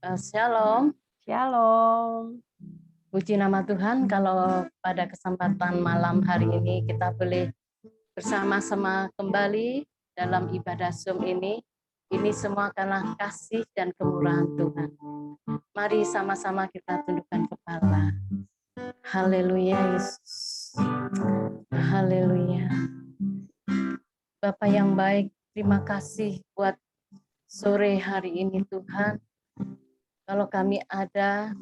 Shalom, Shalom. puji nama Tuhan kalau pada kesempatan malam hari ini kita boleh bersama-sama kembali dalam ibadah Zoom ini. Ini semua karena kasih dan kemurahan Tuhan. Mari sama-sama kita tundukkan kepala. Haleluya Yesus. Haleluya. Bapa yang baik, terima kasih buat sore hari ini Tuhan. Kalau kami ada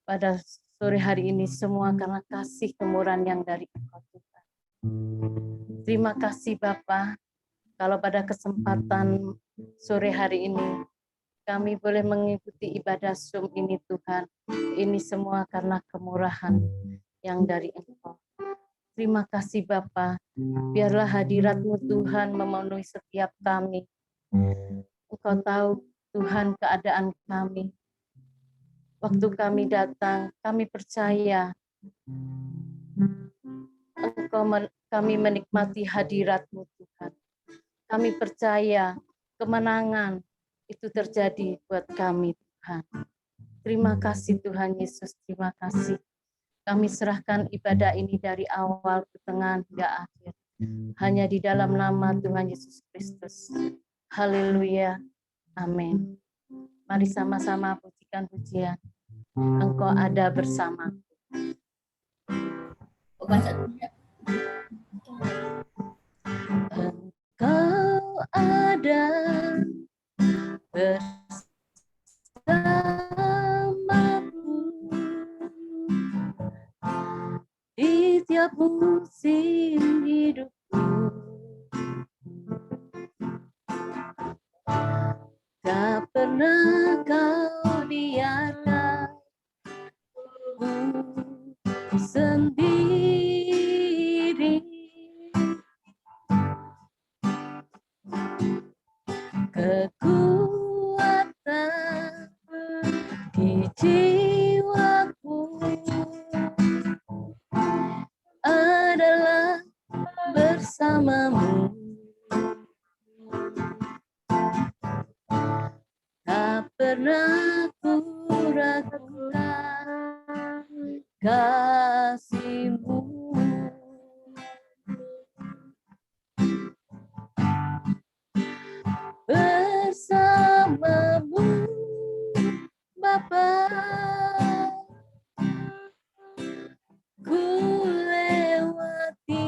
pada sore hari ini semua karena kasih kemurahan yang dari Engkau Tuhan. Terima kasih Bapa, kalau pada kesempatan sore hari ini kami boleh mengikuti ibadah Zoom ini Tuhan. Ini semua karena kemurahan yang dari Engkau. Terima kasih Bapa, biarlah hadirat-Mu Tuhan memenuhi setiap kami. Engkau tahu Tuhan keadaan kami. Waktu kami datang, kami percaya kami menikmati hadirat-Mu Tuhan. Kami percaya kemenangan itu terjadi buat kami Tuhan. Terima kasih Tuhan Yesus, terima kasih. Kami serahkan ibadah ini dari awal ke tengah hingga akhir. Hanya di dalam nama Tuhan Yesus Kristus. Haleluya. Amin. Mari sama-sama pujikan pujian. Engkau ada bersama. Engkau ada bersamaku di tiap musim hidupku. Tak pernah kau biarkan ku sendiri. Kekuatan di jiwaku adalah bersamamu. Tak pernah ku ragukan kasih-Mu. Bersamamu Bapa, ku lewati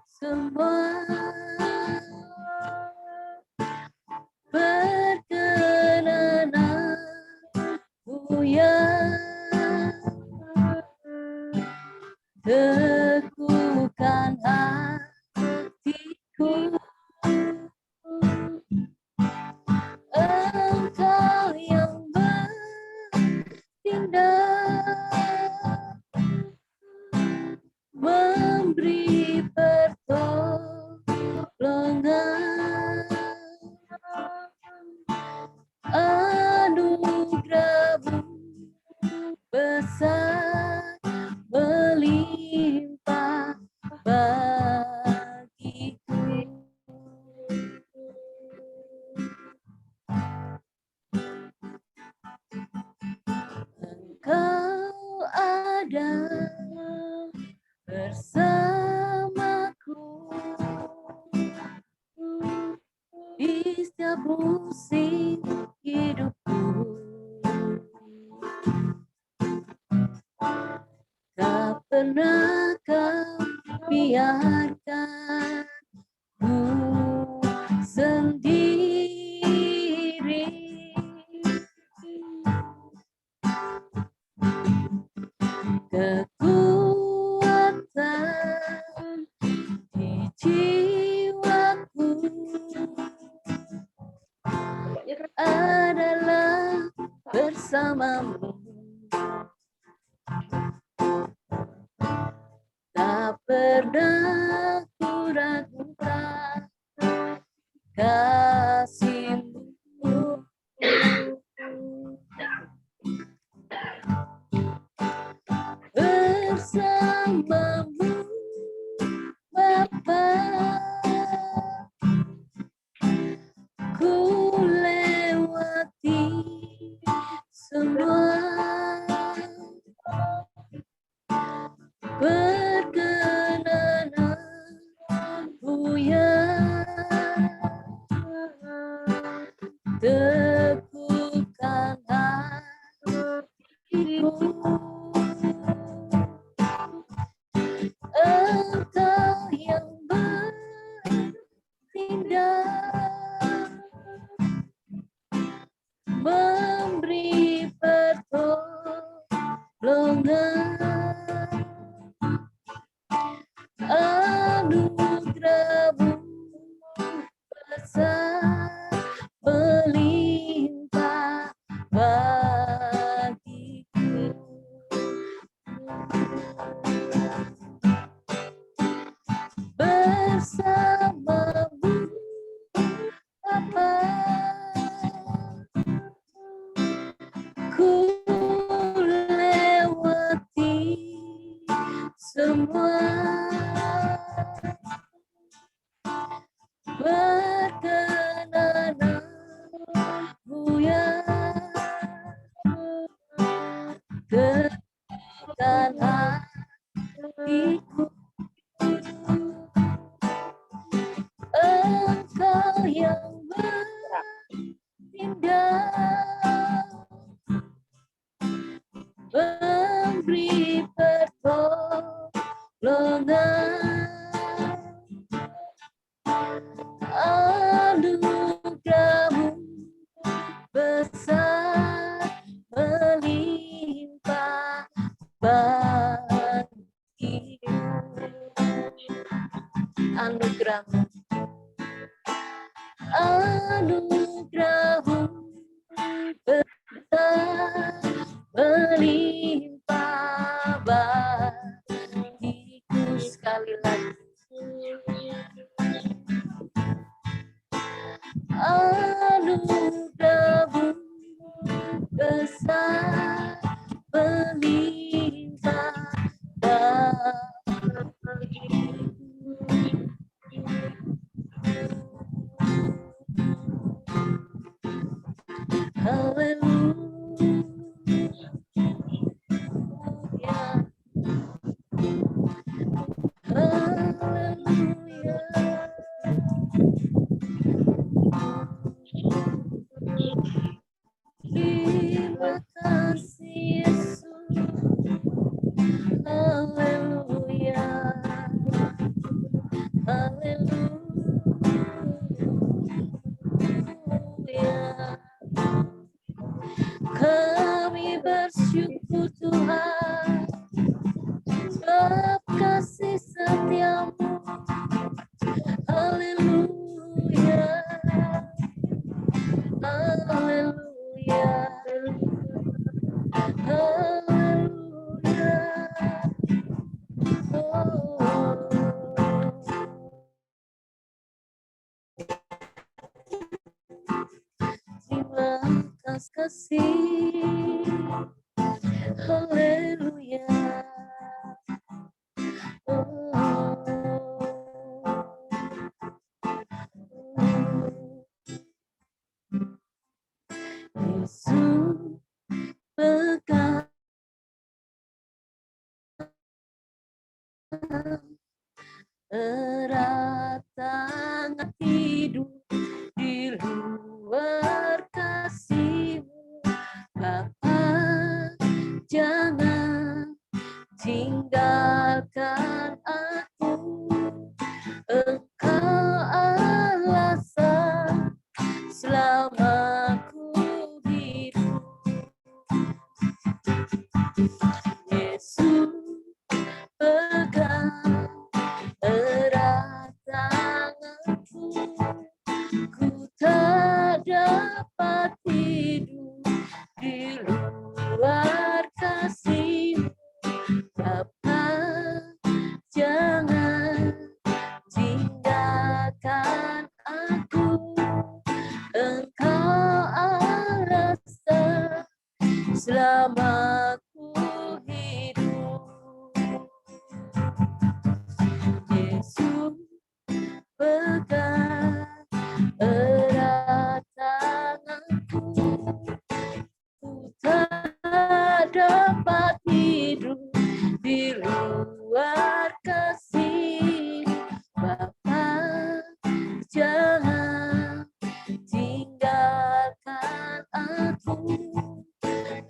semua perkenananmu yang teguhkan hatiku. Engkau yang bertindak, memberi pertolongan, anugerah-Mu besar melimpah bagiku. Engkau ada bersamaku di setiap musim hidupku. Tak pernah kau biarkan ku sendiri. Kekuatan di jiwaku adalah bersamamu. Tak pernah ku ragukan kasih-Mu. Bersamamu Bapa, ku lewati anugerah-Mu besar melimpah bagiku. Sekali lagi, anugerah-Mu besar melimpah bagiku. Haleluya, haleluya. Terima kasih Yesus. Haleluya, haleluya. Kami bersyukur Tuhan, sebab kasih setia-Mu. Haleluya, haleluya, haleluya. Oh. Terima kasih, haleluya. Yesus pegang erat tangan hidup di luar kasih-Mu. Bapa, jangan tinggalkan aku. Engkau alasan selama ku hidup. Yesus pegang erat tanganku, ku tak dapat hidup di luar kasih-Mu. Bapa, jangan tinggalkan aku. Engkau alasan selama ku hidup. Yesus pegang erat tanganku, ku tak dapat hidup di luar kasih. Bapa, jangan tinggalkan aku.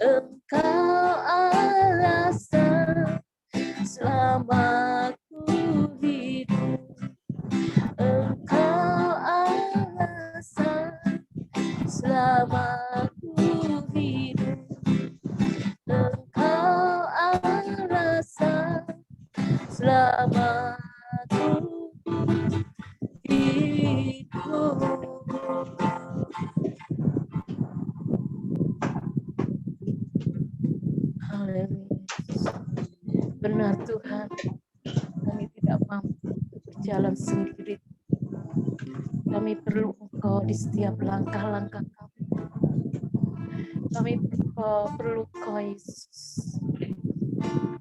Engkau alasan selama ku hidup. Engkau alasan selama ku hidup. Engkau alasan selama ku hidup. Haleluya. Benar Tuhan, kami tidak mampu berjalan sendiri. Kami perlu Engkau di setiap langkah-langkah kami. Kami perlu Engkau, Yesus.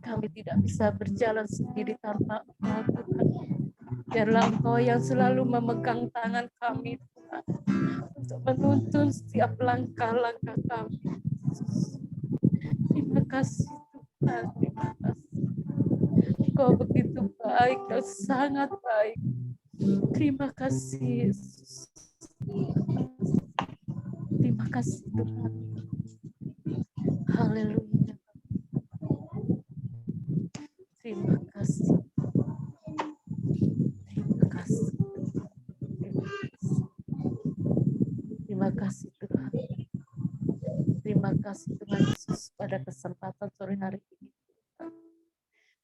Kami tidak bisa berjalan sendiri tanpa Engkau, Tuhan. Biarlah Engkau yang selalu memegang tangan kami, Tuhan, untuk menuntun setiap langkah-langkah kami. Yesus. Terima kasih Tuhan, terima kasih. Engkau begitu baik dan sangat baik. Terima kasih Yesus. Terima kasih Tuhan. Haleluya. Terima kasih. Terima kasih. Terima kasih Tuhan. Terima kasih Tuhan Yesus pada kesempatan sore hari ini.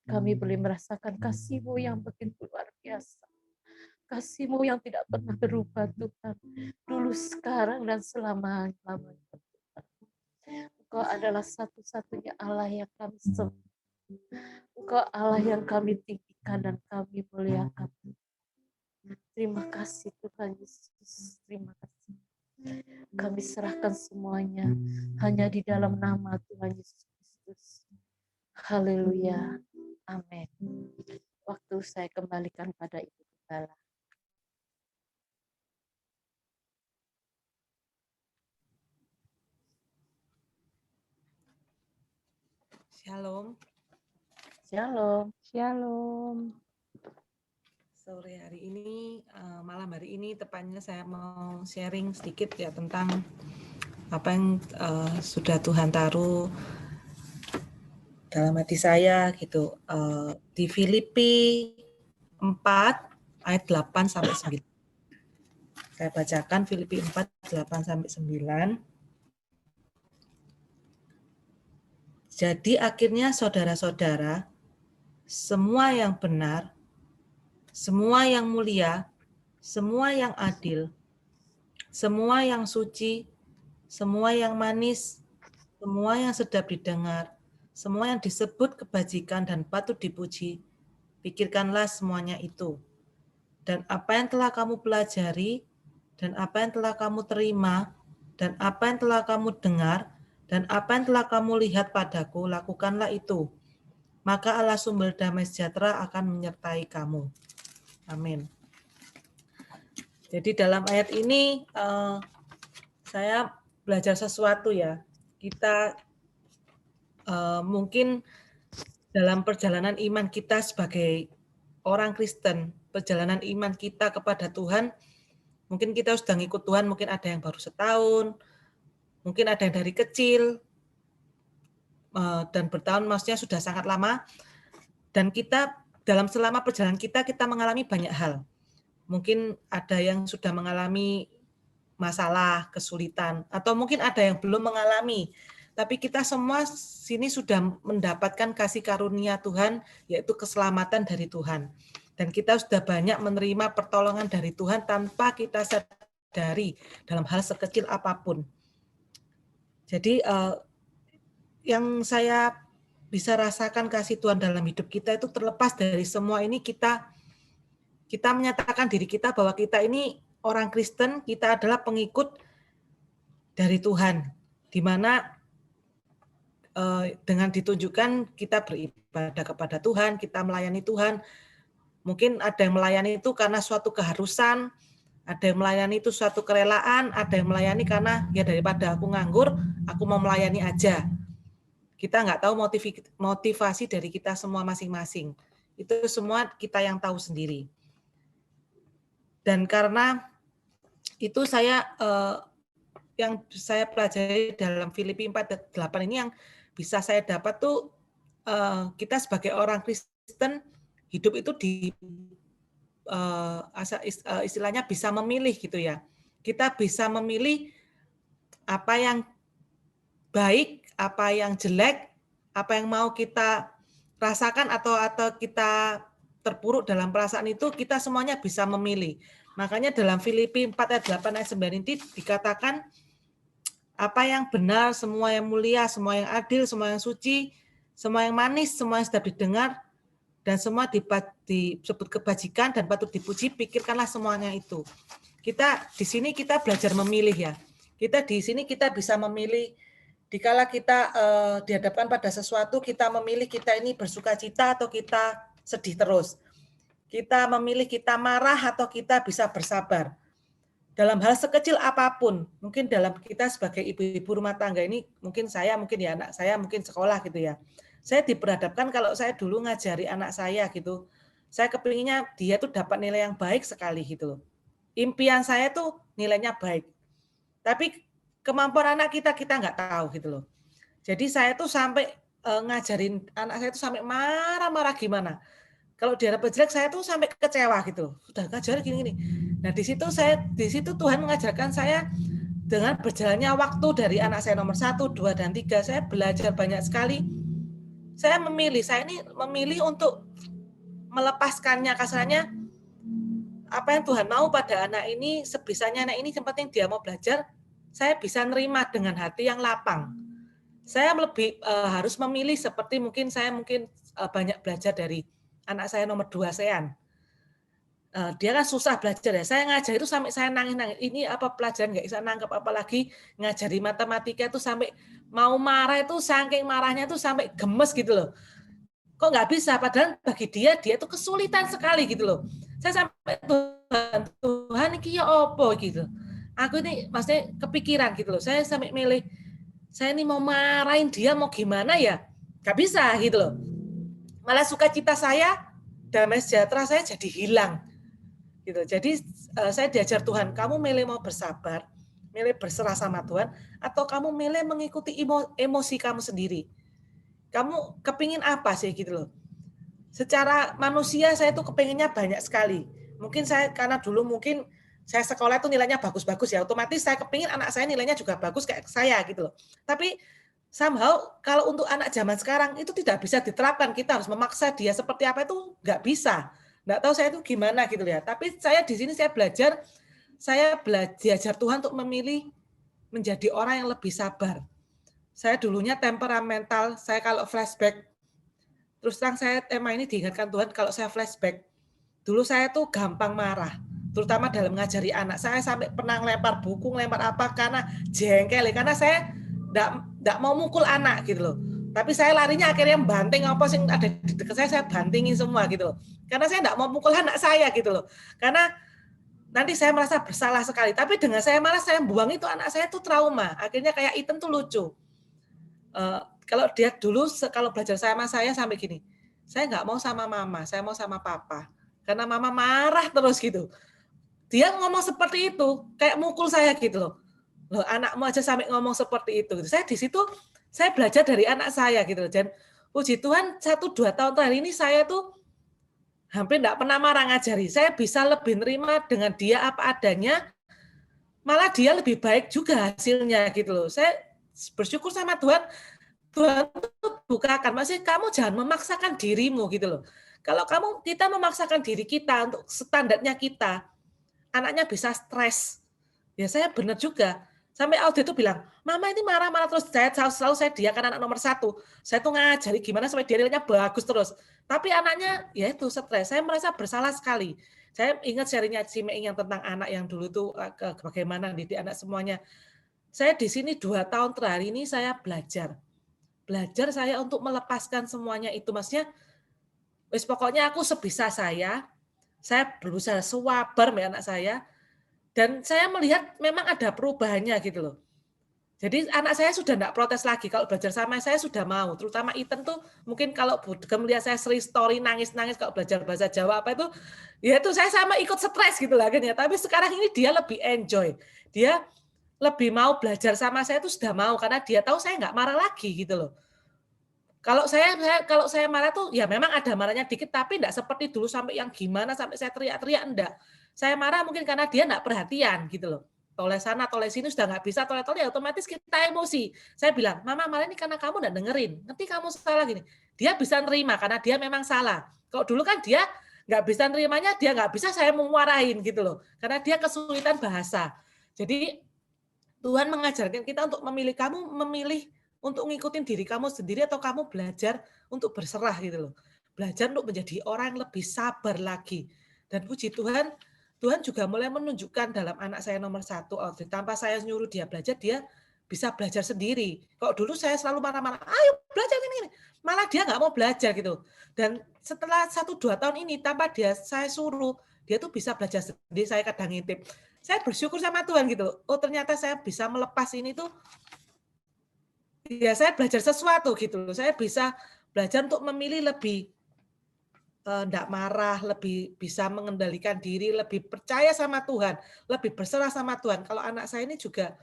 Kami boleh merasakan kasih-Mu yang begitu luar biasa. Kasih-Mu yang tidak pernah berubah Tuhan. Dulu dulu, sekarang, dan selama-lamanya. Engkau adalah satu-satunya Allah yang kami sembah. Engkau Allah yang kami tinggikan dan kami muliakan. Terima kasih Tuhan Yesus. Terima kasih. Kami serahkan semuanya hanya di dalam nama Tuhan Yesus Kristus. Haleluya. Amin. Waktu saya kembalikan pada Ibu Gembala. Shalom. Shalom. Shalom. Sore hari ini, malam hari ini tepatnya saya mau sharing sedikit ya tentang apa yang sudah Tuhan taruh dalam hati saya gitu. Di Filipi 4 ayat 8 sampai 9. Saya bacakan Filipi 4 8 sampai 9. Jadi akhirnya saudara-saudara, semua yang benar, semua yang mulia, semua yang adil, semua yang suci, semua yang manis, semua yang sedap didengar, semua yang disebut kebajikan dan patut dipuji, pikirkanlah semuanya itu. Dan apa yang telah kamu pelajari, dan apa yang telah kamu terima, dan apa yang telah kamu dengar, dan apa yang telah kamu lihat padaku, lakukanlah itu. Maka Allah sumber damai sejahtera akan menyertai kamu. Amin. Jadi dalam ayat ini saya belajar sesuatu ya. Kita mungkin dalam perjalanan iman kita sebagai orang Kristen, perjalanan iman kita kepada Tuhan, mungkin kita sudah ngikut Tuhan, mungkin ada yang baru setahun, mungkin ada yang dari kecil, dan bertahun maksudnya sudah sangat lama. Dan kita dalam selama perjalanan kita mengalami banyak hal. Mungkin ada yang sudah mengalami masalah, kesulitan, atau mungkin ada yang belum mengalami. Tapi kita semua sini sudah mendapatkan kasih karunia Tuhan, yaitu keselamatan dari Tuhan. Dan kita sudah banyak menerima pertolongan dari Tuhan tanpa kita sadari dalam hal sekecil apapun. Jadi yang saya bisa rasakan kasih Tuhan dalam hidup kita itu terlepas dari semua ini, kita menyatakan diri kita bahwa kita ini orang Kristen, kita adalah pengikut dari Tuhan, di mana dengan ditunjukkan kita beribadah kepada Tuhan, kita melayani Tuhan. Mungkin ada yang melayani itu karena suatu keharusan, ada yang melayani itu suatu kerelaan, ada yang melayani karena ya daripada aku nganggur, aku mau melayani aja. Kita nggak tahu motivasi dari kita semua masing-masing. Itu semua kita yang tahu sendiri. Dan karena itu yang saya pelajari dalam Filipi 4:8 ini yang bisa saya dapat tuh, kita sebagai orang Kristen hidup itu istilahnya bisa memilih gitu ya. Kita bisa memilih apa yang baik, apa yang jelek, apa yang mau kita rasakan atau kita terpuruk dalam perasaan itu, kita semuanya bisa memilih. Makanya dalam Filipi 4 ayat 8 ayat 9 ini dikatakan apa yang benar, semua yang mulia, semua yang adil, semua yang suci, semua yang manis, semua yang sedap didengar, dan semua disebut kebajikan dan patut dipuji, pikirkanlah semuanya itu. Kita di sini kita belajar memilih ya. Kita di sini kita bisa memilih. Dikala kita dihadapkan pada sesuatu, kita memilih kita ini bersuka cita atau kita sedih terus. Kita memilih kita marah atau kita bisa bersabar. Dalam hal sekecil apapun, mungkin dalam kita sebagai ibu-ibu rumah tangga ini, mungkin ya anak saya mungkin sekolah gitu ya. Saya diperhadapkan kalau saya dulu ngajari anak saya gitu, saya kepinginnya dia tuh dapat nilai yang baik sekali gitu. Impian saya tuh nilainya baik. Tapi kemampuan anak kita nggak tahu gitu loh. Jadi saya tuh sampai ngajarin anak saya tuh sampai marah-marah gimana. Kalau dia dapat jelek saya tuh sampai kecewa gitu loh. Sudah ngajar gini-gini. Nah di situ Tuhan mengajarkan saya dengan berjalannya waktu dari anak saya nomor 1, 2, dan 3, saya belajar banyak sekali. Saya memilih untuk melepaskannya, kasarnya apa yang Tuhan mau pada anak ini, sebisanya anak ini yang penting dia mau belajar, saya bisa nerima dengan hati yang lapang. Saya lebih harus memilih seperti saya mungkin banyak belajar dari anak saya nomor 2 Sean. Dia kan susah belajar ya. Saya ngajar itu sampai saya nangis-nangis. Ini apa pelajaran nggak bisa nangkep, apalagi ngajari matematika itu sampai mau marah itu saking marahnya itu sampai gemes gitu loh. Kok nggak bisa? Padahal bagi dia itu kesulitan sekali gitu loh. Saya sampai Tuhan ini ya opo gitu. Aku ini maksudnya kepikiran gitu loh. Saya sampai milih, saya ini mau marahin dia mau gimana ya? Nggak bisa gitu loh. Malah sukacita saya, damai sejahtera saya jadi hilang. Gitu. Jadi saya diajar Tuhan, kamu milih mau bersabar, milih berserah sama Tuhan, atau kamu milih mengikuti emosi kamu sendiri. Kamu kepingin apa sih gitu loh. Secara manusia saya tuh kepinginnya banyak sekali. Mungkin saya karena dulu mungkin saya sekolah itu nilainya bagus-bagus ya, otomatis saya kepingin anak saya nilainya juga bagus kayak saya gitu loh. Tapi somehow kalau untuk anak zaman sekarang itu tidak bisa diterapkan, kita harus memaksa dia seperti apa itu nggak bisa. Nggak tahu saya itu gimana gitu ya. Tapi saya di sini saya belajar diajar Tuhan untuk memilih menjadi orang yang lebih sabar. Saya dulunya temperamental, saya kalau flashback, terus terang saya tema ini diingatkan Tuhan kalau saya flashback. Dulu saya tuh gampang marah, terutama dalam ngajari anak. Saya sampai pernah ngelempar buku, ngelempar apa karena jengkel, karena saya nggak mau mukul anak gitu loh. Tapi saya larinya akhirnya banting apa sih ada di dekat saya bantingin semua gitu loh. Karena saya nggak mau mukul anak saya gitu loh. Karena nanti saya merasa bersalah sekali. Tapi dengan saya marah, saya buang itu anak saya tuh trauma. Akhirnya kayak Ethan tuh lucu. Kalau dia dulu kalau belajar sama saya sampai gini, saya nggak mau sama mama, saya mau sama papa. Karena mama marah terus gitu. Dia ngomong seperti itu, kayak mukul saya gitu loh. Loh, anakmu aja sampai ngomong seperti itu. Saya di situ saya belajar dari anak saya gitu loh. Dan puji Tuhan 1-2 tahun terakhir ini saya tuh hampir enggak pernah marah ngajari. Saya bisa lebih nerima dengan dia apa adanya. Malah dia lebih baik juga hasilnya gitu loh. Saya bersyukur sama Tuhan. Tuhan tuh bukakan, maksudnya kamu jangan memaksakan dirimu gitu loh. Kalau kita memaksakan diri kita untuk standarnya kita, anaknya bisa stres. Ya saya benar juga. Sampai Audrey itu bilang, mama ini marah-marah terus. Selalu saya diakan anak nomor 1. Saya tuh ngajari gimana supaya dia nilainya bagus terus. Tapi anaknya ya itu stres. Saya merasa bersalah sekali. Saya ingat sharingnya si Meing yang tentang anak yang dulu tuh bagaimana didik anak semuanya. Saya di sini 2 tahun terakhir ini saya belajar saya untuk melepaskan semuanya itu. Maksudnya, wis pokoknya aku sebisa saya berusaha sewabar sama anak saya, dan saya melihat memang ada perubahannya gitu loh. Jadi anak saya sudah enggak protes lagi, kalau belajar sama saya sudah mau, terutama Ethan tuh mungkin kalau melihat saya seri story nangis-nangis kalau belajar bahasa Jawa apa itu, ya itu saya sama ikut stres gitu lah kan ya. Tapi sekarang ini dia lebih enjoy, dia lebih mau belajar sama saya itu sudah mau, karena dia tahu saya enggak marah lagi gitu loh. Kalau saya marah tuh ya memang ada marahnya dikit, tapi enggak seperti dulu sampai yang gimana sampai saya teriak-teriak, enggak. Saya marah mungkin karena dia enggak perhatian gitu loh. Toleh sana, toleh sini sudah enggak bisa, toleh-toleh ya otomatis kita emosi. Saya bilang, "Mama marah ini karena kamu enggak dengerin. Nanti kamu salah gini." Dia bisa nerima karena dia memang salah. Kalau dulu kan dia enggak bisa nerimanya, dia enggak bisa saya memarahin gitu loh. Karena dia kesulitan bahasa. Jadi Tuhan mengajarkan kita untuk memilih, kamu memilih untuk ngikutin diri kamu sendiri atau kamu belajar untuk berserah gitu loh. Belajar untuk menjadi orang yang lebih sabar lagi. Dan puji Tuhan, Tuhan juga mulai menunjukkan dalam anak saya nomor 1, Audrey, tanpa saya nyuruh dia belajar, dia bisa belajar sendiri. Kalau dulu saya selalu marah-marah, ayo belajar ini. Malah dia nggak mau belajar gitu. Dan setelah 1-2 tahun ini, tanpa saya suruh, dia tuh bisa belajar sendiri, saya kadang ngintip. Saya bersyukur sama Tuhan gitu. Oh ternyata saya bisa melepas ini tuh, ya saya belajar sesuatu gitu loh. Saya bisa belajar untuk memilih lebih enggak marah, lebih bisa mengendalikan diri, lebih percaya sama Tuhan, lebih berserah sama Tuhan. Kalau anak saya ini juga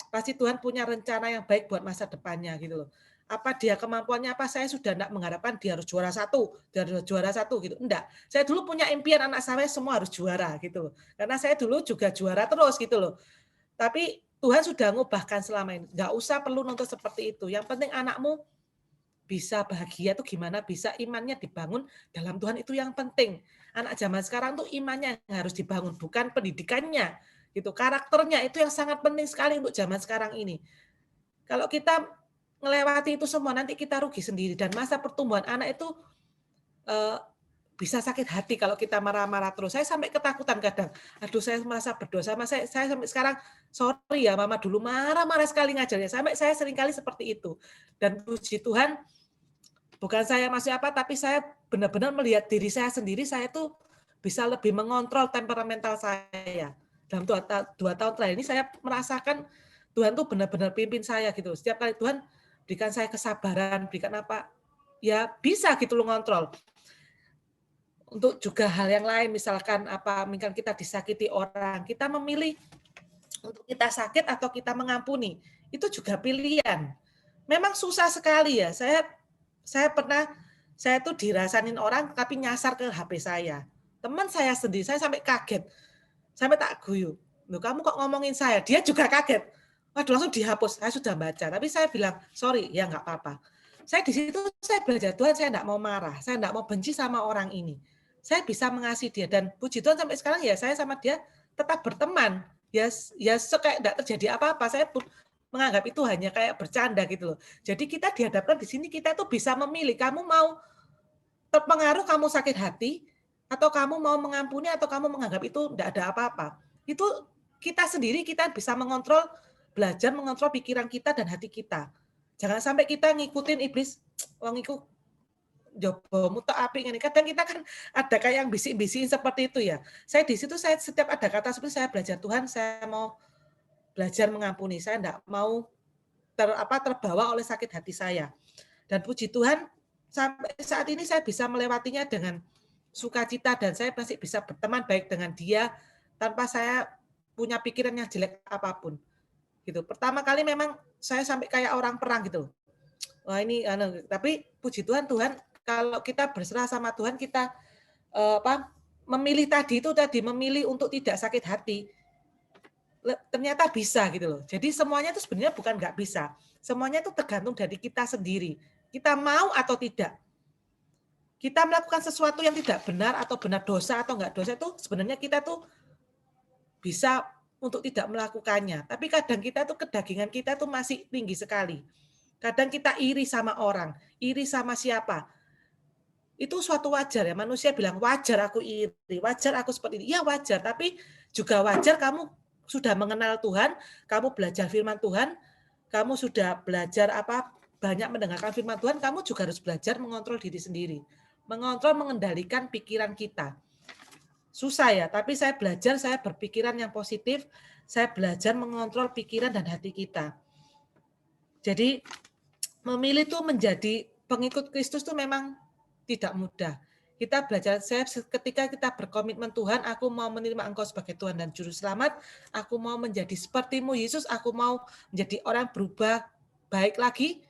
pasti Tuhan punya rencana yang baik buat masa depannya gitu loh. Apa dia kemampuannya apa, saya sudah enggak mengharapkan dia harus juara 1, dia harus juara 1 gitu. Enggak. Saya dulu punya impian anak saya semua harus juara gitu loh. Karena saya dulu juga juara terus gitu loh. Tapi Tuhan sudah ngubahkan selama ini. Enggak usah perlu nonton seperti itu. Yang penting anakmu bisa bahagia tuh gimana, bisa imannya dibangun dalam Tuhan, itu yang penting. Anak zaman sekarang tuh imannya yang harus dibangun, bukan pendidikannya. Gitu. Karakternya itu yang sangat penting sekali untuk zaman sekarang ini. Kalau kita melewati itu semua, nanti kita rugi sendiri. Dan masa pertumbuhan anak itu bisa sakit hati kalau kita marah-marah terus. Saya sampai ketakutan kadang. Aduh, saya merasa berdosa. Saya sampai sekarang, sorry ya, Mama dulu marah-marah sekali ngajarnya. Sampai saya seringkali seperti itu. Dan puji Tuhan, bukan saya masih apa, tapi saya benar-benar melihat diri saya sendiri, saya tuh bisa lebih mengontrol temperamental saya. Dalam 2 tahun terakhir ini saya merasakan Tuhan tuh benar-benar pimpin saya gitu. Setiap kali Tuhan berikan saya kesabaran, berikan apa, ya bisa gitu loh ngontrol. Untuk juga hal yang lain, misalkan kita disakiti orang, kita memilih untuk kita sakit atau kita mengampuni, itu juga pilihan. Memang susah sekali ya. Saya tuh dirasain orang tapi nyasar ke HP saya. Teman saya sendiri, saya sampai kaget, sampai tak guyu. Loh, kamu kok ngomongin saya? Dia juga kaget. Waduh, langsung dihapus. Saya sudah baca, tapi saya bilang sorry, ya nggak apa-apa. Saya di situ saya belajar Tuhan, saya nggak mau marah, saya nggak mau benci sama orang ini. Saya bisa mengasihi dia dan puji Tuhan sampai sekarang ya saya sama dia tetap berteman. Ya kayak tidak terjadi apa-apa. Saya pun menganggap itu hanya kayak bercanda gitu loh. Jadi kita dihadapkan di sini kita tuh bisa memilih, kamu mau terpengaruh, kamu sakit hati, atau kamu mau mengampuni, atau kamu menganggap itu tidak ada apa-apa. Itu kita sendiri, kita bisa mengontrol, belajar mengontrol pikiran kita dan hati kita. Jangan sampai kita ngikutin iblis, wong iku jobomu tok apik ngene. Kadang kita kan ada kayak yang bisik-bisikin seperti itu ya. Saya di situ setiap ada kata seperti saya belajar Tuhan, saya mau belajar mengampuni. Saya enggak mau terbawa oleh sakit hati saya. Dan puji Tuhan sampai saat ini saya bisa melewatinya dengan sukacita dan saya masih bisa berteman baik dengan dia tanpa saya punya pikiran yang jelek apapun. Gitu. Pertama kali memang saya sampai kayak orang perang gitu. Wah ini tapi puji Tuhan kalau kita berserah sama Tuhan, kita memilih memilih untuk tidak sakit hati, ternyata bisa gitu loh. Jadi semuanya itu sebenarnya bukan nggak bisa, semuanya itu tergantung dari kita sendiri. Kita mau atau tidak. Kita melakukan sesuatu yang tidak benar atau benar dosa atau nggak dosa itu sebenarnya kita tuh bisa untuk tidak melakukannya. Tapi kadang kita tuh kedagingan kita tuh masih tinggi sekali. Kadang kita iri sama orang, iri sama siapa. Itu suatu wajar ya, manusia bilang wajar aku iri, wajar aku seperti ini. Ya wajar, tapi juga wajar kamu sudah mengenal Tuhan, kamu belajar firman Tuhan, kamu sudah belajar banyak mendengarkan firman Tuhan, kamu juga harus belajar mengontrol diri sendiri. Mengontrol, mengendalikan pikiran kita. Susah ya, tapi saya belajar, saya berpikiran yang positif, saya belajar mengontrol pikiran dan hati kita. Jadi memilih itu menjadi pengikut Kristus itu memang tidak mudah. Kita belajar, ketika kita berkomitmen Tuhan, aku mau menerima Engkau sebagai Tuhan dan Juru Selamat, aku mau menjadi seperti-Mu Yesus, aku mau menjadi orang berubah baik lagi,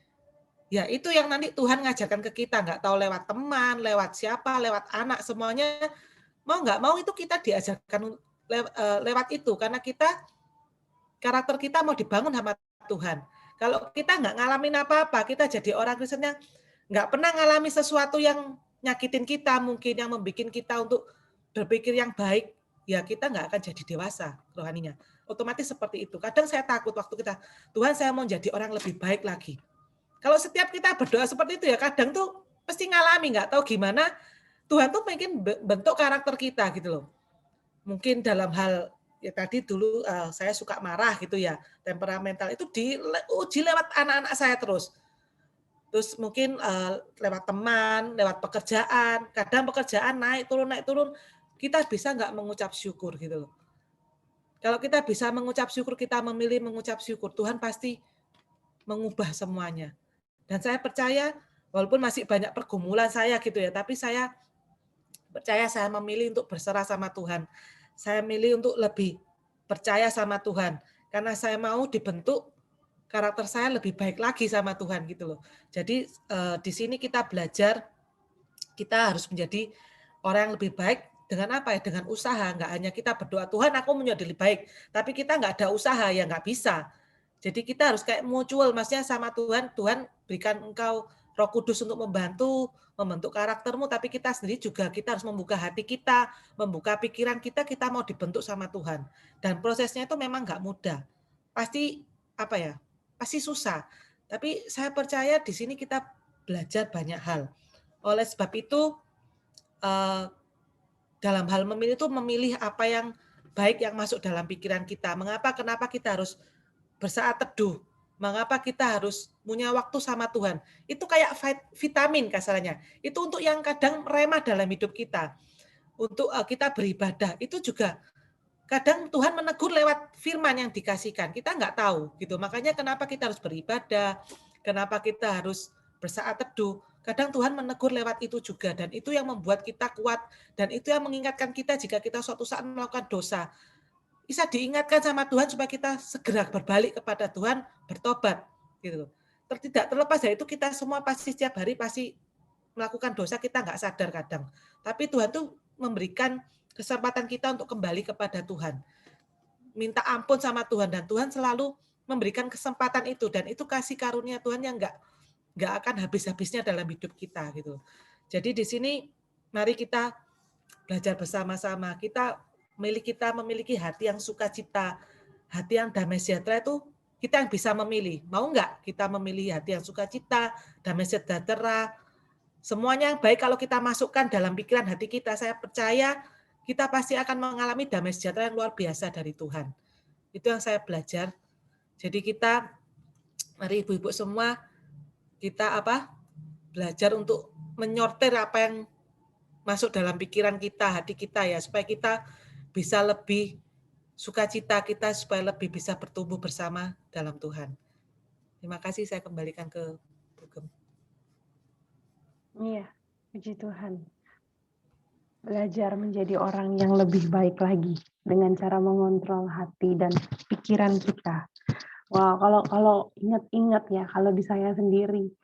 ya itu yang nanti Tuhan ngajarkan ke kita, nggak tahu lewat teman, lewat siapa, lewat anak, semuanya mau nggak mau itu kita diajarkan lewat itu, karena karakter kita mau dibangun sama Tuhan. Kalau kita nggak ngalamin apa-apa, kita jadi orang Kristen yang nggak pernah ngalami sesuatu yang nyakitin kita, mungkin yang membuat kita untuk berpikir yang baik, ya kita nggak akan jadi dewasa rohaninya. Otomatis seperti itu. Kadang saya takut waktu Tuhan saya mau jadi orang lebih baik lagi. Kalau setiap kita berdoa seperti itu ya kadang tuh pasti ngalami, nggak tahu gimana Tuhan tuh mungkin bentuk karakter kita gitu loh. Mungkin dalam hal ya tadi dulu saya suka marah gitu ya, temperamental itu diuji lewat anak-anak saya terus. Terus mungkin lewat teman, lewat pekerjaan, kadang pekerjaan naik turun, kita bisa nggak mengucap syukur gitu loh. Kalau kita bisa mengucap syukur, kita memilih mengucap syukur, Tuhan pasti mengubah semuanya. Dan saya percaya, walaupun masih banyak pergumulan saya gitu ya, tapi saya percaya saya memilih untuk berserah sama Tuhan. Saya milih untuk lebih percaya sama Tuhan, karena saya mau dibentuk karakter saya lebih baik lagi sama Tuhan gitu loh. Jadi di sini kita belajar, kita harus menjadi orang yang lebih baik dengan apa ya? Dengan usaha. Nggak hanya kita berdoa, Tuhan aku menjadi lebih baik. Tapi kita nggak ada usaha, ya nggak bisa. Jadi kita harus kayak mutual, maksudnya sama Tuhan, Tuhan berikan engkau Roh Kudus untuk membentuk karaktermu, tapi kita sendiri juga kita harus membuka hati kita, membuka pikiran kita mau dibentuk sama Tuhan. Dan prosesnya itu memang nggak mudah. Pasti pasti susah. Tapi saya percaya di sini kita belajar banyak hal. Oleh sebab itu dalam hal memilih itu memilih apa yang baik yang masuk dalam pikiran kita. Kenapa kita harus bersaat teduh? Mengapa kita harus punya waktu sama Tuhan? Itu kayak vitamin kasarnya. Itu untuk yang kadang remah dalam hidup kita. Untuk kita beribadah, itu juga kadang Tuhan menegur lewat firman yang dikasihkan. Kita nggak tahu gitu. Makanya kenapa kita harus beribadah, kenapa kita harus bersaat teduh. Kadang Tuhan menegur lewat itu juga, dan itu yang membuat kita kuat, dan itu yang mengingatkan kita jika kita suatu saat melakukan dosa. Bisa diingatkan sama Tuhan supaya kita segera berbalik kepada Tuhan, bertobat gitu. Tidak terlepas dari itu, kita semua pasti setiap hari pasti melakukan dosa, kita nggak sadar kadang. Tapi Tuhan tuh memberikan kesempatan kita untuk kembali kepada Tuhan. Minta ampun sama Tuhan, dan Tuhan selalu memberikan kesempatan itu, dan itu kasih karunia Tuhan yang nggak akan habis-habisnya dalam hidup kita gitu. Jadi di sini mari kita belajar bersama-sama. Kita memiliki hati yang sukacita, hati yang damai sejahtera, itu kita yang bisa memilih. Mau nggak kita memilih hati yang sukacita, damai sejahtera, semuanya yang baik kalau kita masukkan dalam pikiran hati kita, saya percaya kita pasti akan mengalami damai sejahtera yang luar biasa dari Tuhan. Itu yang saya belajar. Jadi kita, mari ibu-ibu semua, kita belajar untuk menyortir apa yang masuk dalam pikiran kita, hati kita ya, supaya kita bisa lebih sukacita kita, supaya lebih bisa bertumbuh bersama dalam Tuhan. Terima kasih, saya kembalikan ke Bugem. Iya, puji Tuhan. Belajar menjadi orang yang lebih baik lagi dengan cara mengontrol hati dan pikiran kita. Wah, kalau ingat-ingat ya, kalau di saya sendiri,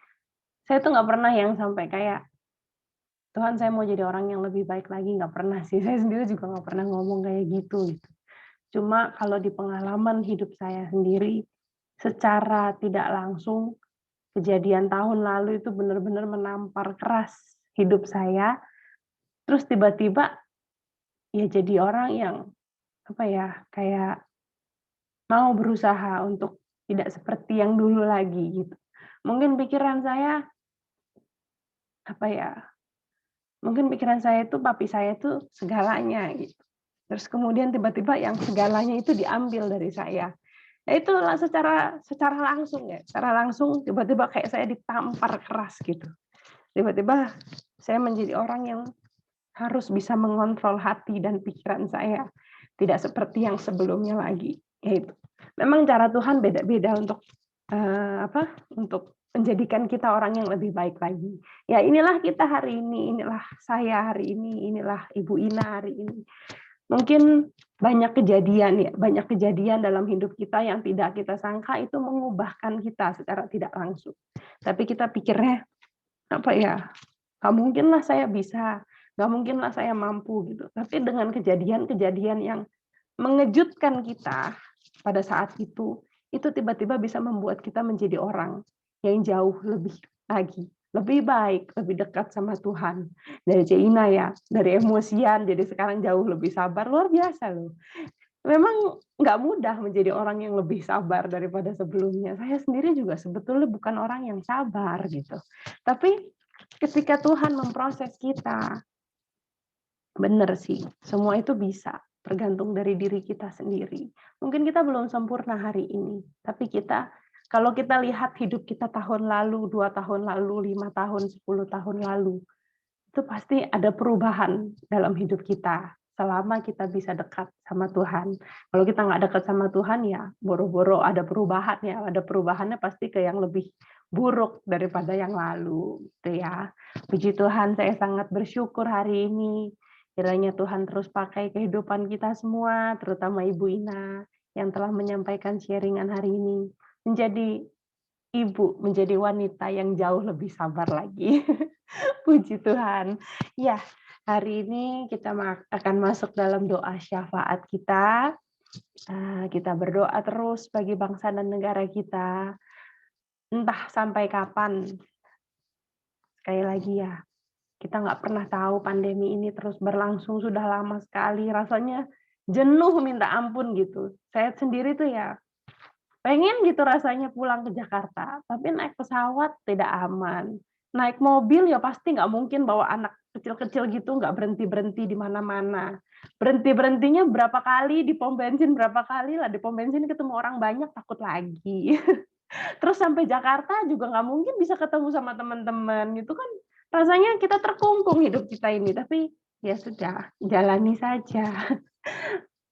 saya tuh nggak pernah yang sampai kayak, Tuhan saya mau jadi orang yang lebih baik lagi, nggak pernah sih. Saya sendiri juga nggak pernah ngomong kayak gitu. Cuma kalau di pengalaman hidup saya sendiri, secara tidak langsung, kejadian tahun lalu itu benar-benar menampar keras hidup saya. Terus tiba-tiba ya jadi orang yang kayak mau berusaha untuk tidak seperti yang dulu lagi gitu. Mungkin pikiran saya mungkin pikiran saya itu papi saya itu segalanya gitu. Terus kemudian tiba-tiba yang segalanya itu diambil dari saya. Nah, itu secara langsung ya, secara langsung tiba-tiba kayak saya ditampar keras gitu. Tiba-tiba saya menjadi orang yang harus bisa mengontrol hati dan pikiran saya, tidak seperti yang sebelumnya lagi. Yaitu memang cara Tuhan beda-beda untuk untuk menjadikan kita orang yang lebih baik lagi. Ya inilah kita hari ini, inilah saya hari ini, inilah Ibu Ina hari ini. Mungkin banyak kejadian dalam hidup kita yang tidak kita sangka itu mengubahkan kita secara tidak langsung. Tapi kita pikirnya nggak mungkin lah saya bisa, nggak mungkin lah saya mampu gitu. Tapi dengan kejadian-kejadian yang mengejutkan kita pada saat itu tiba-tiba bisa membuat kita menjadi orang yang jauh lebih lagi, lebih baik, lebih dekat sama Tuhan. Dari Cina ya, dari emosian jadi sekarang jauh lebih sabar, luar biasa loh. Memang nggak mudah menjadi orang yang lebih sabar daripada sebelumnya. Saya sendiri juga sebetulnya bukan orang yang sabar gitu. Tapi ketika Tuhan memproses kita, benar sih, semua itu bisa. Tergantung dari diri kita sendiri. Mungkin kita belum sempurna hari ini, tapi kalau kita lihat hidup kita tahun lalu, 2 tahun lalu, 5 tahun, 10 tahun lalu, itu pasti ada perubahan dalam hidup kita selama kita bisa dekat sama Tuhan. Kalau kita nggak dekat sama Tuhan ya boro-boro ada perubahan ya, ada perubahannya pasti ke yang lebih buruk daripada yang lalu, gitu ya. Puji Tuhan, saya sangat bersyukur hari ini. Kiranya Tuhan terus pakai kehidupan kita semua, terutama Ibu Ina yang telah menyampaikan sharingan hari ini, menjadi ibu, menjadi wanita yang jauh lebih sabar lagi. Puji Tuhan. Ya, hari ini kita akan masuk dalam doa syafaat kita. Kita berdoa terus bagi bangsa dan negara kita. Entah sampai kapan Sekali lagi ya, kita nggak pernah tahu pandemi ini terus berlangsung sudah lama sekali. Rasanya jenuh minta ampun gitu. Saya sendiri tuh ya pengen gitu rasanya pulang ke Jakarta, tapi naik pesawat tidak aman. Naik mobil ya pasti nggak mungkin bawa anak kecil-kecil gitu, nggak berhenti-berhenti di mana-mana. Berhenti-berhentinya berapa kali, di pom bensin berapa kali lah, di pom bensin ketemu orang banyak takut lagi. Terus sampai Jakarta juga nggak mungkin bisa ketemu sama teman-teman gitu kan. Rasanya kita terkungkung hidup kita ini, tapi ya sudah, jalani saja.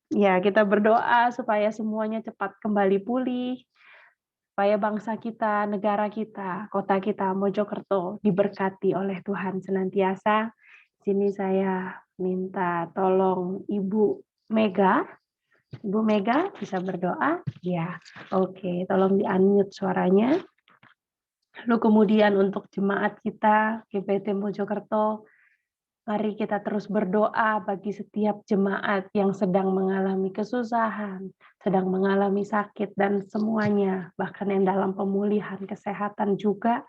Ya, kita berdoa supaya semuanya cepat kembali pulih, supaya bangsa kita, negara kita, kota kita, Mojokerto, diberkati oleh Tuhan senantiasa. Sini saya minta tolong Ibu Mega. Ibu Mega bisa berdoa? Ya, oke. Tolong di-unmute suaranya. Lalu kemudian untuk jemaat kita, GBT Mojokerto, mari kita terus berdoa bagi setiap jemaat yang sedang mengalami kesusahan, sedang mengalami sakit, dan semuanya, bahkan yang dalam pemulihan kesehatan juga.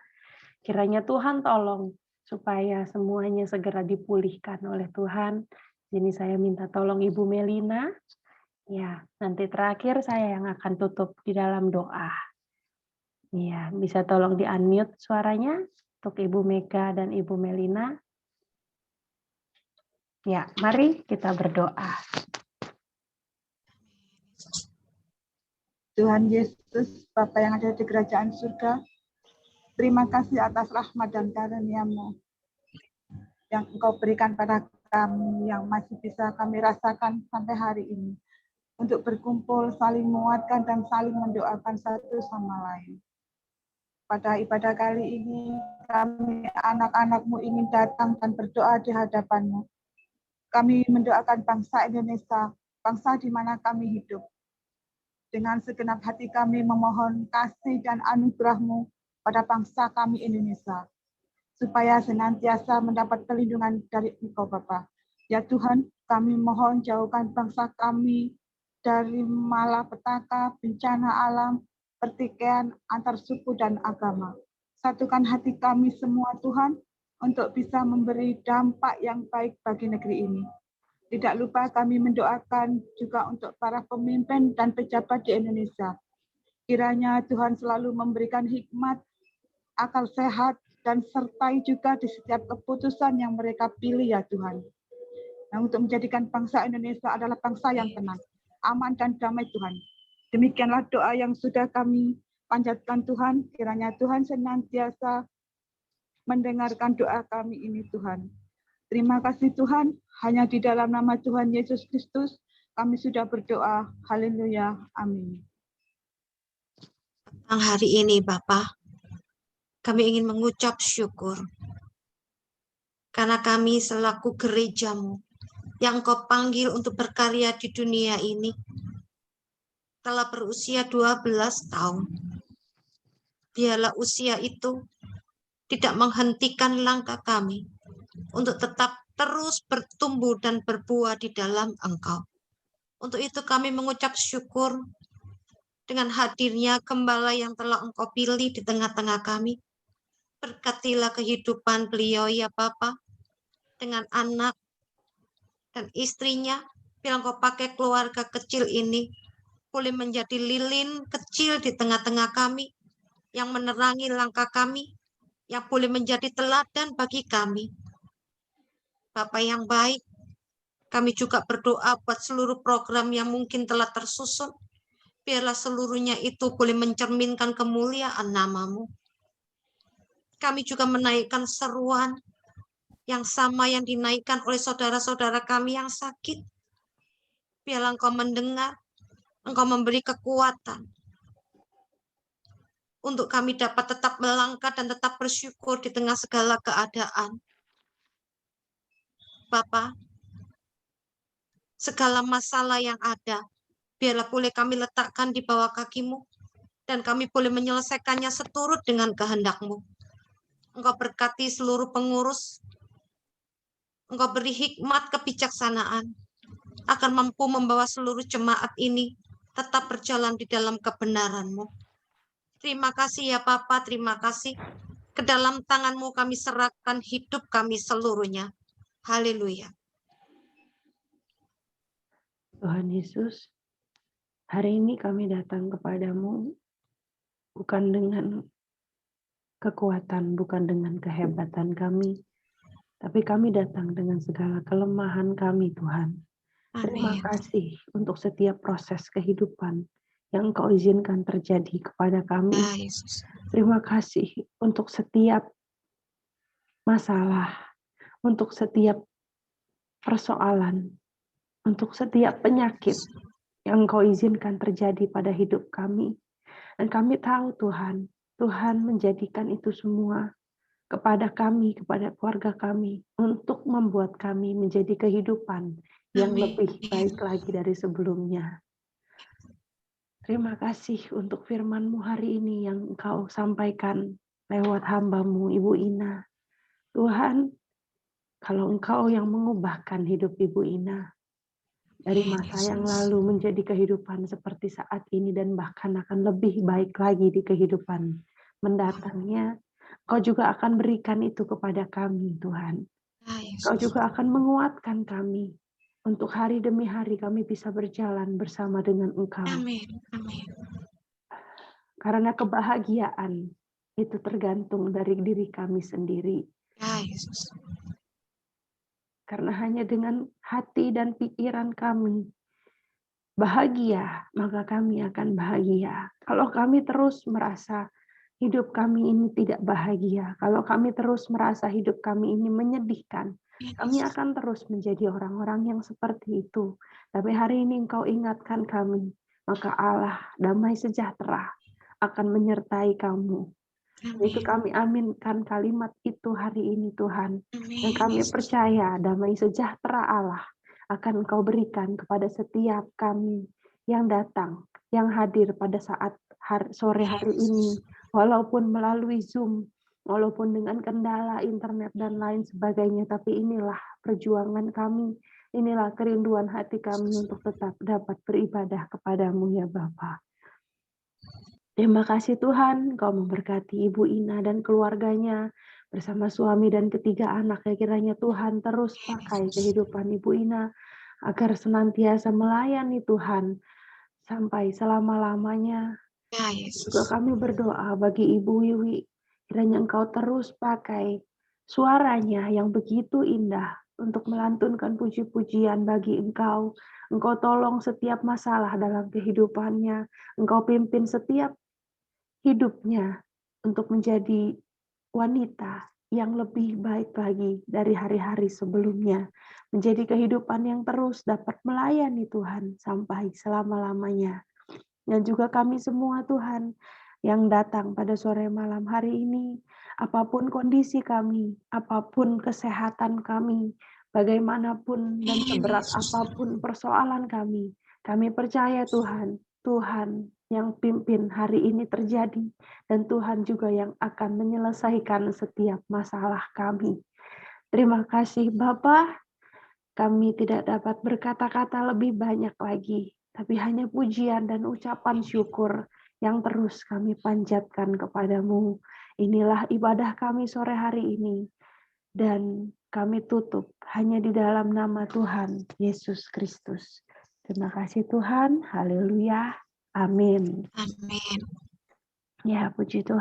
Kiranya Tuhan tolong supaya semuanya segera dipulihkan oleh Tuhan. Ini saya minta tolong Ibu Melina. Ya, nanti terakhir saya yang akan tutup di dalam doa. Ya, bisa tolong di-unmute suaranya untuk Ibu Mega dan Ibu Melina. Ya, mari kita berdoa. Tuhan Yesus, Bapa yang ada di kerajaan surga, terima kasih atas rahmat dan karunia-Mu yang Engkau berikan pada kami, yang masih bisa kami rasakan sampai hari ini, untuk berkumpul, saling menguatkan, dan saling mendoakan satu sama lain. Pada ibadah kali ini, kami anak-anak-Mu ingin datang dan berdoa di hadapan-Mu. Kami mendoakan bangsa Indonesia, bangsa di mana kami hidup. Dengan segenap hati kami memohon kasih dan anugerah-Mu pada bangsa kami Indonesia, supaya senantiasa mendapat perlindungan dari Engkau Bapa. Ya Tuhan, kami mohon jauhkan bangsa kami dari malapetaka, bencana alam, pertikaian antar suku dan agama. Satukan hati kami semua Tuhan, untuk bisa memberi dampak yang baik bagi negeri ini. Tidak lupa kami mendoakan juga untuk para pemimpin dan pejabat di Indonesia. Kiranya Tuhan selalu memberikan hikmat, akal sehat, dan sertai juga di setiap keputusan yang mereka pilih ya Tuhan. Nah, untuk menjadikan bangsa Indonesia adalah bangsa yang tenang, aman dan damai Tuhan. Demikianlah doa yang sudah kami panjatkan Tuhan. Kiranya Tuhan senantiasa mendengarkan doa kami ini Tuhan. Terima kasih Tuhan, hanya di dalam nama Tuhan Yesus Kristus kami sudah berdoa. Haleluya. Amin. Tentang hari ini Bapa, kami ingin mengucap syukur karena kami selaku gereja-Mu yang Kau panggil untuk berkarya di dunia ini telah berusia 12 tahun. Biarlah usia itu tidak menghentikan langkah kami untuk tetap terus bertumbuh dan berbuah di dalam Engkau. Untuk itu kami mengucap syukur dengan hadirnya gembala yang telah Engkau pilih di tengah-tengah kami. Berkatilah kehidupan beliau ya Bapa, dengan anak dan istrinya. Biar Engkau pakai keluarga kecil ini boleh menjadi lilin kecil di tengah-tengah kami, yang menerangi langkah kami, yang boleh menjadi teladan bagi kami. Bapa yang baik, kami juga berdoa buat seluruh program yang mungkin telah tersusun. Biarlah seluruhnya itu boleh mencerminkan kemuliaan nama-Mu. Kami juga menaikkan seruan yang sama yang dinaikkan oleh saudara-saudara kami yang sakit. Biarlah Engkau mendengar, Engkau memberi kekuatan untuk kami dapat tetap melangkah dan tetap bersyukur di tengah segala keadaan. Bapa, segala masalah yang ada, biarlah boleh kami letakkan di bawah kaki-Mu, dan kami boleh menyelesaikannya seturut dengan kehendak-Mu. Engkau berkati seluruh pengurus, Engkau beri hikmat kebijaksanaan, agar mampu membawa seluruh jemaat ini tetap berjalan di dalam kebenaran-Mu. Terima kasih ya Bapa, terima kasih. Ke dalam tangan-Mu kami serahkan hidup kami seluruhnya. Haleluya. Tuhan Yesus, hari ini kami datang kepadamu bukan dengan kekuatan, bukan dengan kehebatan kami, tapi kami datang dengan segala kelemahan kami, Tuhan. Terima Amin. kasih untuk setiap proses kehidupan yang Engkau izinkan terjadi kepada kami. Ya Yesus. Terima kasih untuk setiap masalah, untuk setiap persoalan, untuk setiap penyakit yang Engkau izinkan terjadi pada hidup kami. Dan kami tahu Tuhan, Tuhan menjadikan itu semua kepada kami, kepada keluarga kami, untuk membuat kami menjadi kehidupan yang Amin. lebih baik lagi dari sebelumnya. Terima kasih untuk firman-Mu hari ini yang Engkau sampaikan lewat hamba-Mu, Ibu Ina. Tuhan, kalau Engkau yang mengubahkan hidup Ibu Ina dari masa yang lalu menjadi kehidupan seperti saat ini dan bahkan akan lebih baik lagi di kehidupan mendatangnya, Kau juga akan berikan itu kepada kami, Tuhan. Ya Kau Yesus. juga akan menguatkan kami untuk hari demi hari kami bisa berjalan bersama dengan Engkau. Amin. Amin. Karena kebahagiaan itu tergantung dari diri kami sendiri. Ya Yesus. Karena hanya dengan hati dan pikiran kami bahagia, maka kami akan bahagia. Kalau kami terus merasa hidup kami ini tidak bahagia, kalau kami terus merasa hidup kami ini menyedihkan, kami akan terus menjadi orang-orang yang seperti itu. Tapi hari ini Engkau ingatkan kami, maka Allah damai sejahtera akan menyertai kamu. Itu kami aminkan kalimat itu hari ini Tuhan. Dan kami percaya damai sejahtera Allah akan Engkau berikan kepada setiap kami yang datang, yang hadir pada saat sore hari ini. Walaupun melalui Zoom, walaupun dengan kendala internet dan lain sebagainya. Tapi inilah perjuangan kami, inilah kerinduan hati kami untuk tetap dapat beribadah kepadamu ya Bapa. Terima kasih Tuhan, Kau memberkati Ibu Ina dan keluarganya bersama suami dan ketiga anaknya. Kiranya Tuhan terus pakai kehidupan Ibu Ina agar senantiasa melayani Tuhan sampai selama-lamanya. Ya Yesus. Juga kami berdoa bagi Ibu Wiwi, kiranya Engkau terus pakai suaranya yang begitu indah untuk melantunkan puji-pujian bagi Engkau. Engkau tolong setiap masalah dalam kehidupannya. Engkau pimpin setiap hidupnya untuk menjadi wanita yang lebih baik lagi dari hari-hari sebelumnya. Menjadi kehidupan yang terus dapat melayani Tuhan sampai selama-lamanya. Dan juga kami semua Tuhan yang datang pada sore malam hari ini, apapun kondisi kami, apapun kesehatan kami, bagaimanapun dan seberat apapun persoalan kami percaya Tuhan, Tuhan yang pimpin hari ini terjadi, dan Tuhan juga yang akan menyelesaikan setiap masalah kami. Terima kasih Bapa, kami tidak dapat berkata-kata lebih banyak lagi, tapi hanya pujian dan ucapan syukur yang terus kami panjatkan kepadamu. Inilah ibadah kami sore hari ini, dan kami tutup hanya di dalam nama Tuhan Yesus Kristus. Terima kasih Tuhan, haleluya, amin. Amin. Ya, puji Tuhan.